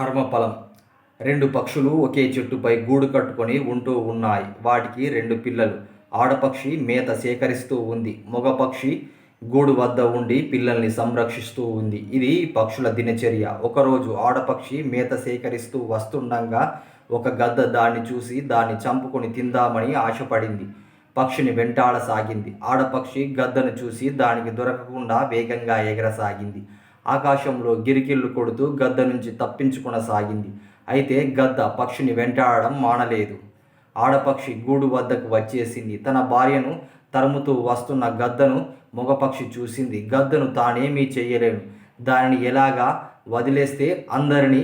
కర్మఫలం. రెండు పక్షులు ఒకే చెట్టుపై గూడు కట్టుకొని ఉంటూ ఉన్నాయి. వాటికి రెండు పిల్లలు. ఆడపక్షి మేత సేకరిస్తూ ఉంది. మగపక్షి గూడు వద్ద ఉండి పిల్లల్ని సంరక్షిస్తూ ఉంది. ఇది పక్షుల దినచర్య. ఒకరోజు ఆడపక్షి మేత సేకరిస్తూ వస్తుండగా ఒక గద్ద దాన్ని చూసి దాన్ని చంపుకొని తిందామని ఆశపడింది. పక్షిని వెంటాడసాగింది. ఆడపక్షి గద్దను చూసి దానికి దొరకకుండా వేగంగా ఎగరసాగింది. ఆకాశంలో గిరికిళ్ళు కొడుతూ గద్ద నుంచి తప్పించుకొనసాగింది. అయితే గద్ద పక్షిని వెంటాడడం మానలేదు. ఆడపక్షి గూడు వద్దకు వచ్చేసింది. తన భార్యను తరుముతూ వస్తున్న గద్దను మగపక్షి చూసింది. గద్దను తానేమీ చెయ్యలేను, దానిని ఎలాగా వదిలేస్తే అందరినీ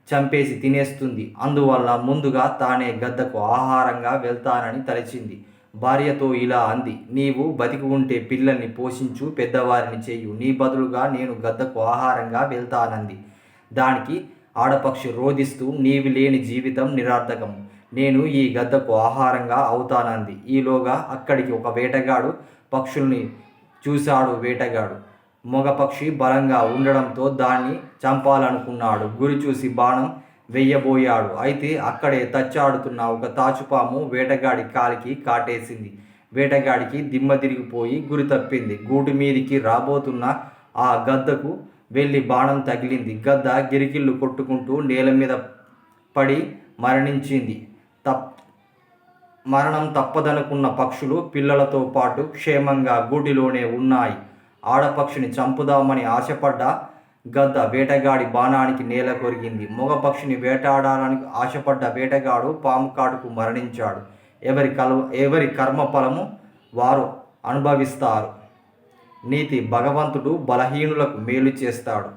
చంపేసి తినేస్తుంది. అందువల్ల ముందుగా తానే గద్దకు ఆహారంగా వెళ్తానని తలచింది. భార్యతో ఇలా అంది, నీవు బతికి ఉంటే పిల్లల్ని పోషించు, పెద్దవారిని చెయ్యు, నీ బదులుగా నేను గద్దకు ఆహారంగా వెళ్తానంది. దానికి ఆడపక్షి రోదిస్తూ, నీవి లేని జీవితం నిరర్థకం, నేను ఈ గద్దకు ఆహారంగా అవుతానంది. ఈలోగా అక్కడికి ఒక వేటగాడు పక్షుల్ని చూశాడు. వేటగాడు మగపక్షి బలంగా ఉండడంతో దాన్ని చంపాలనుకున్నాడు. గురి చూసి బాణం వెయ్యబోయాడు. అయితే అక్కడే తచ్చాడుతున్న ఒక తాచుపాము వేటగాడి కాలికి కాటేసింది. వేటగాడికి దిమ్మ తిరిగిపోయి గురి తప్పింది. గూటి మీదికి రాబోతున్న ఆ గద్దకు వెళ్ళి బాణం తగిలింది. గద్ద గిరికిళ్ళు కొట్టుకుంటూ నేల మీద పడి మరణించింది. మరణం తప్పదనుకున్న పక్షులు పిల్లలతో పాటు క్షేమంగా గూటిలోనే ఉన్నాయి. ఆడపక్షిని చంపుదామని ఆశపడ్డ గద్ద వేటగాడి బాణానికి నేల కొరిగింది. మగపక్షిని వేటాడాలని ఆశపడ్డ వేటగాడు పాము కాటుకు మరణించాడు. ఎవరి కర్మఫలము వారు అనుభవిస్తారు. నీతి: భగవంతుడు బలహీనులకు మేలు చేస్తాడు.